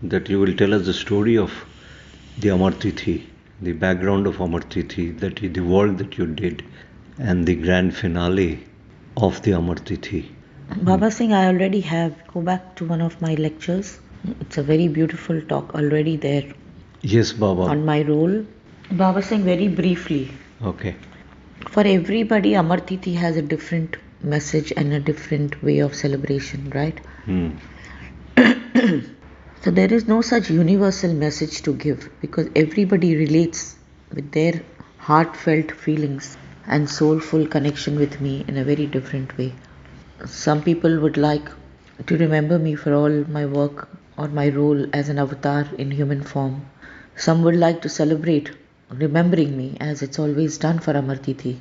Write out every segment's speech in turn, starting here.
that you will tell us the story of the Amar Tithi, the background of Amar Tithi, the work that you did, and the grand finale of the Amar Tithi. Baba Singh, I already have. Go back to one of my lectures. It's a very beautiful talk already there Yes, Baba. on my role. Baba Singh, very briefly. Okay. For everybody, Amar Tithi has a different message and a different way of celebration, right? So there is no such universal message to give because everybody relates with their heartfelt feelings and soulful connection with me in a very different way. Some people would like to remember me for all my work or my role as an avatar in human form. Some would like to celebrate remembering me as it's always done for Amar Tithi,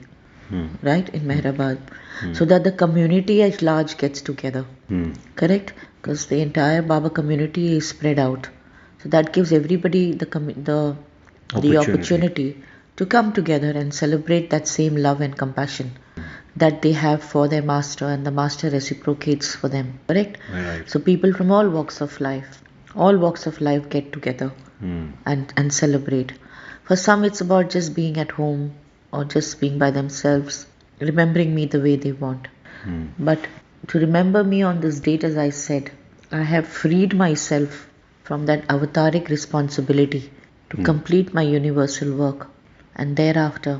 right, in Mehrabad, so that the community at large gets together. Correct? Because the entire Baba community is spread out. So that gives everybody the opportunity to come together and celebrate that same love and compassion that they have for their master, and the master reciprocates for them. Correct? Right. So people from all walks of life get together and celebrate. For some, it's about just being at home or just being by themselves, remembering me the way they want. But to remember me on this date, as I said, I have freed myself from that avataric responsibility to complete my universal work, and thereafter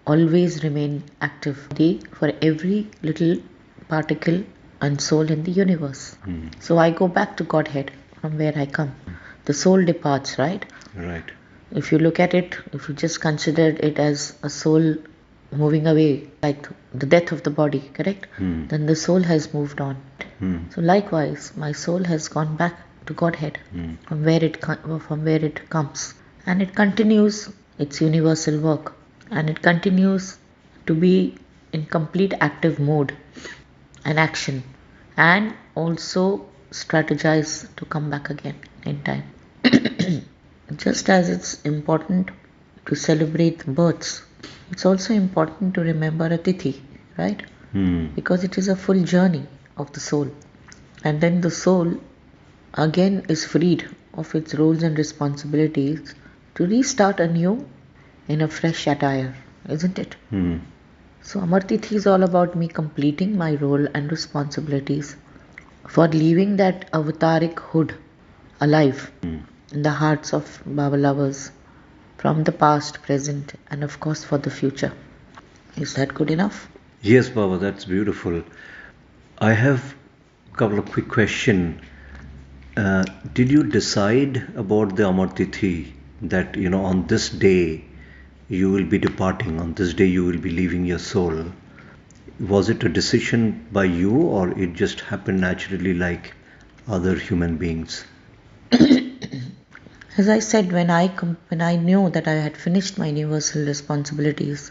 always remain active for every little particle and soul in the universe. So I go back to Godhead from where I come. The soul departs, right? Right. If you look at it, if you just consider it as a soul moving away, like the death of the body, correct? Then the soul has moved on. So likewise, my soul has gone back to Godhead from where it comes, and it continues its universal work, and it continues to be in complete active mode and action, and also strategize to come back again in time. Just as it's important to celebrate births, it's also important to remember a tithi, right? Because it is a full journey of the soul. And then the soul again is freed of its roles and responsibilities to restart anew in a fresh attire, isn't it? So Amar Tithi is all about me completing my role and responsibilities for leaving that avataric hood alive in the hearts of Baba lovers from the past, present, and of course for the future. Is that good enough? Yes, Baba, that's beautiful. I have a couple of quick questions. Did you decide about the Amar Tithi that, on this day you will be departing, on this day you will be leaving your soul? Was it a decision by you, or it just happened naturally like other human beings? As I said, when I knew that I had finished my universal responsibilities,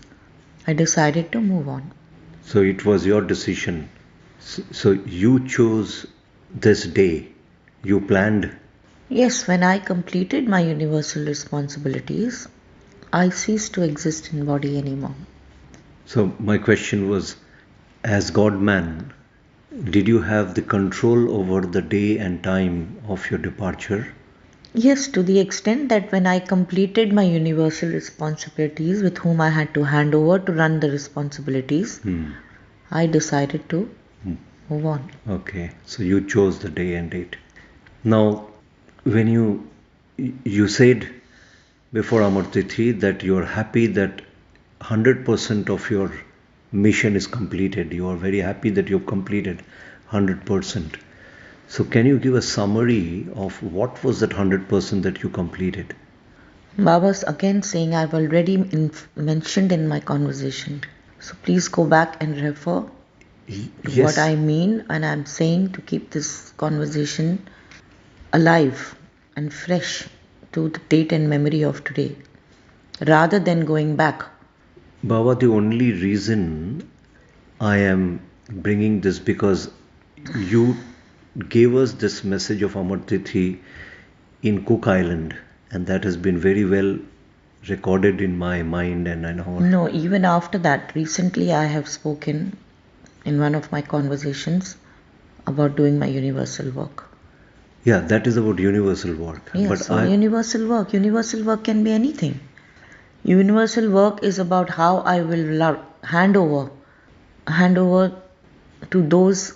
I decided to move on. So it was your decision. So you chose this day. You planned. Yes, when I completed my universal responsibilities, I ceased to exist in body anymore. So my question was, as God man, did you have the control over the day and time of your departure? Yes, to the extent that when I completed my universal responsibilities with whom I had to hand over to run the responsibilities, I decided to move on. Okay, so you chose the day and date. Now, when you said before Amar Tithi that you're happy that 100% of your mission is completed. You are very happy that you've completed 100%. So can you give a summary of what was that 100% that you completed? Baba's again saying I've already mentioned in my conversation. So please go back and refer to what I mean, and I'm saying to keep this conversation alive and fresh to the date and memory of today, rather than going back. Baba, the only reason I am bringing this because you gave us this message of Amar Tithi in Cook Island, and that has been very well recorded in my mind, and I know. No, even after that, recently I have spoken in one of my conversations about doing my universal work. Yeah, that is about universal work. Yeah, But so universal work can be anything. Universal work is about how I will hand over to those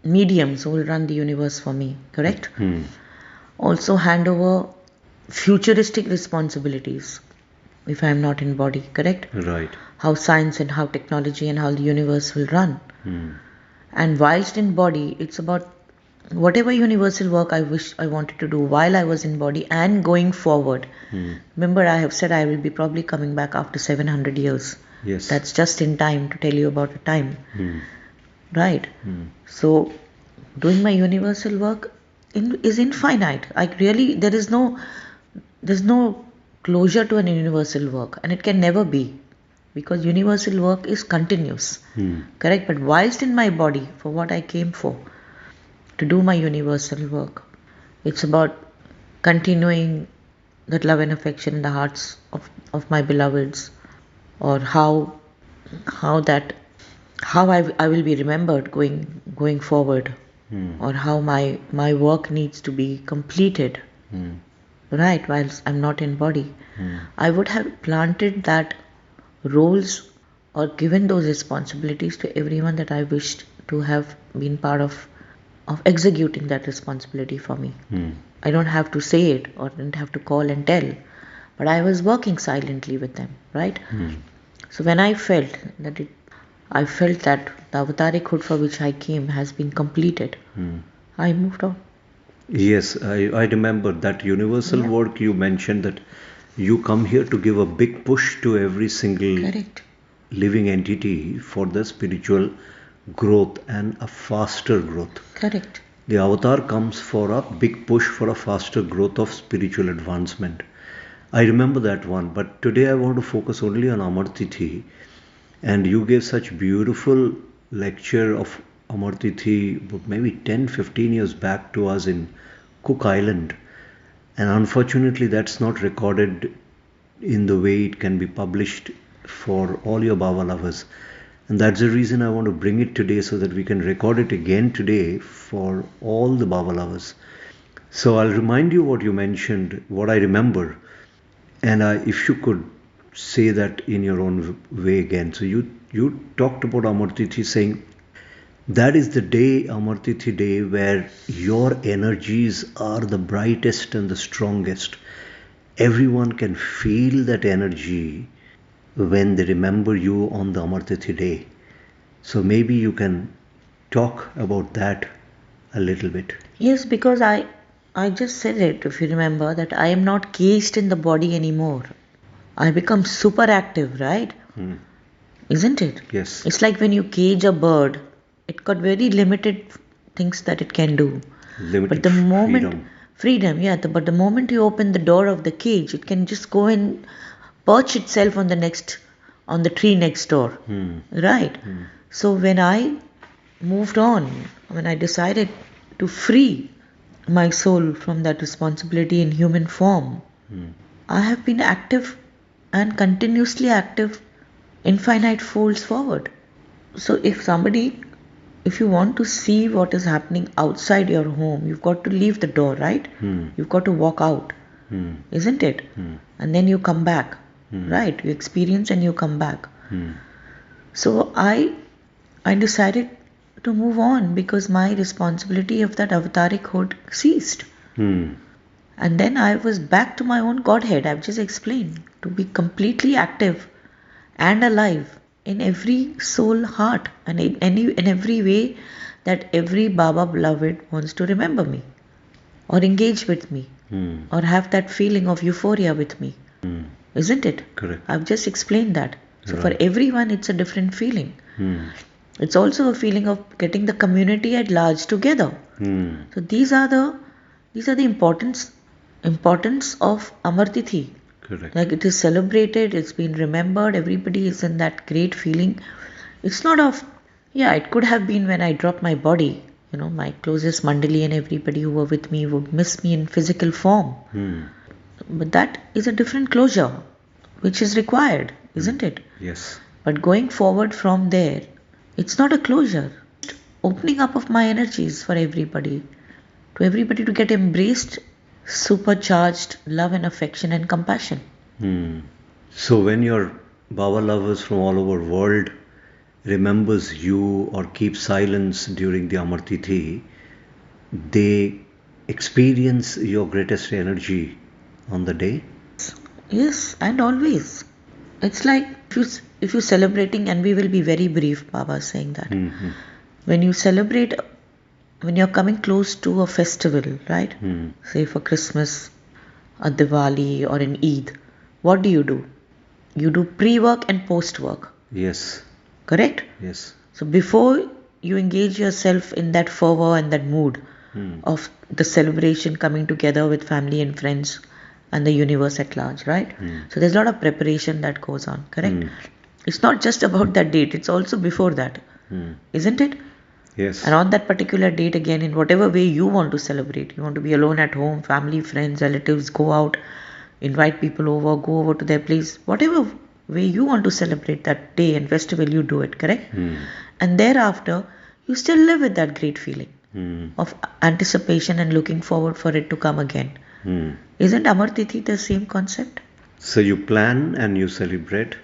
mediums who will run the universe for me, correct? Also hand over futuristic responsibilities if I am not in body, correct? right. How science and how technology and how the universe will run. And whilst in body, it's about whatever universal work I wish I wanted to do while I was in body and going forward. Remember, I have said I will be probably coming back after 700 years. Yes. That's just in time to tell you about a time. Right? So, doing my universal work is infinite. There's no closure to an universal work, and it can never be, because universal work is continuous. Correct? But whilst in my body, for what I came for, to do my universal work, it's about continuing that love and affection in the hearts of my beloveds, or how I will be remembered going forward, or how my work needs to be completed, right, whilst I'm not in body. I would have planted that roles or given those responsibilities to everyone that I wished to have been part of executing that responsibility for me. I don't have to say it or didn't have to call and tell, but I was working silently with them, right? So when I felt that the avataric for which I came has been completed, I moved on. Yes, I remember that universal Yeah. work you mentioned, that you come here to give a big push to every single Correct. living entity for the spiritual growth and a faster growth. Correct. The avatar comes for a big push for a faster growth of spiritual advancement. I remember that one, but today I want to focus only on Amar Tithi. And you gave such beautiful lecture of Amar Tithi maybe 10-15 years back to us in Cook Island. And unfortunately, that's not recorded in the way it can be published for all your Baba lovers. And that's the reason I want to bring it today, so that we can record it again today for all the Baba lovers. So I'll remind you what you mentioned, what I remember. And if you could say that in your own way again. So you talked about Amar Tithi, saying that is the day, Amar Tithi day, where your energies are the brightest and the strongest. Everyone can feel that energy when they remember you on the Amar Tithi day. So maybe you can talk about that a little bit. Yes, because I just said it, if you remember, that I am not caged in the body anymore. I become super active, right? Isn't it? Yes. It's like when you cage a bird, it got very limited things that it can do. Limited But the moment freedom. but the moment you open the door of the cage, it can just go and perch itself on the tree next door. Right? So when I moved on, when I decided to free my soul from that responsibility in human form, I have been active and continuously active infinite folds forward. So if you want to see what is happening outside your home, you've got to leave the door, right? You've got to walk out, isn't it? And then you come back, right? You experience and you come back. So I decided to move on because my responsibility of that avataric ceased. And then I was back to my own Godhead. I've just explained, to be completely active and alive in every soul heart and in every way that every Baba beloved wants to remember me or engage with me or have that feeling of euphoria with me. Isn't it? Correct. I've just explained that. So for Right. everyone it's a different feeling. It's also a feeling of getting the community at large together. So these are the importance of Amar Tithi. Correct. Like, it is celebrated, it's been remembered, everybody is in that great feeling. It's not it could have been when I dropped my body. My closest mandali and everybody who were with me would miss me in physical form. But that is a different closure, which is required, isn't it? Yes. But going forward from there, it's not a closure. Opening up of my energies for everybody. to everybody to get embraced, supercharged love and affection and compassion. So when your Baba lovers from all over world remembers you or keep silence during the Amar Tithi, they experience your greatest energy on the day? Yes, and always. It's like if you're celebrating, and we will be very brief, Baba saying that. When you celebrate, when you're coming close to a festival, right? Say for Christmas, a Diwali or an Eid, what do? You do pre-work and post-work. Yes. Correct? Yes. So before you engage yourself in that fervor and that mood of the celebration coming together with family and friends and the universe at large, right? So there's a lot of preparation that goes on, correct? It's not just about that date, it's also before that, isn't it? Yes. And on that particular date, again, in whatever way you want to celebrate, you want to be alone at home, family, friends, relatives, go out, invite people over, go over to their place, whatever way you want to celebrate that day and festival, you do it, correct? And thereafter, you still live with that great feeling of anticipation and looking forward for it to come again. Isn't Amar Tithi the same concept? So you plan and you celebrate?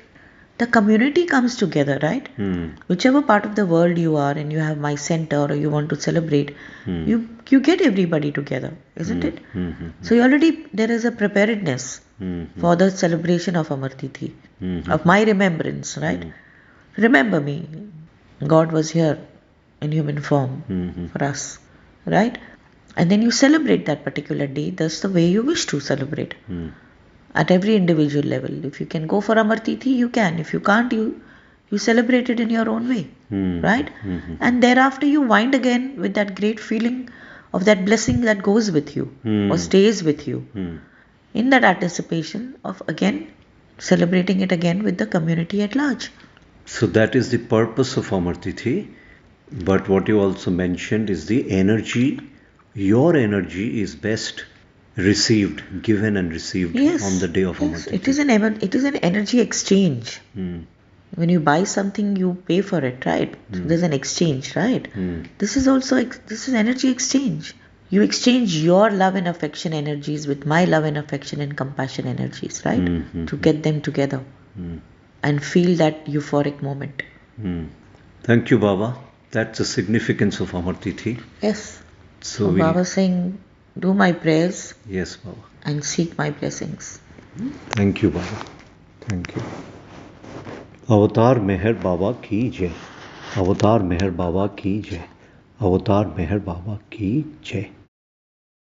The community comes together, right? Whichever part of the world you are and you have my center or you want to celebrate, you get everybody together, isn't it? So you already, there is a preparedness for the celebration of Amar Tithi, of my remembrance, right? Remember me, God was here in human form for us, right? And then you celebrate that particular day. That's the way you wish to celebrate. At every individual level. If you can go for Amar Tithi, you can. If you can't, you celebrate it in your own way, right? And thereafter you wind again with that great feeling of that blessing that goes with you or stays with you in that anticipation of again celebrating it again with the community at large. So that is the purpose of Amar Tithi. But what you also mentioned is the energy. Your energy is best received, given and received on the day of Amar Tithi. It is an energy exchange. When you buy something, you pay for it, right? So there's an exchange, right? This is also this is energy exchange. You exchange your love and affection energies with my love and affection and compassion energies, right? To get them together and feel that euphoric moment. Thank you, Baba. That's the significance of Amar Tithi. Yes. So Baba saying, do my prayers. Yes, Baba. And seek my blessings. Thank you, Baba. Thank you. अवतार मेहर बाबा की जय. अवतार मेहर बाबा की जय. अवतार मेहर बाबा की जय.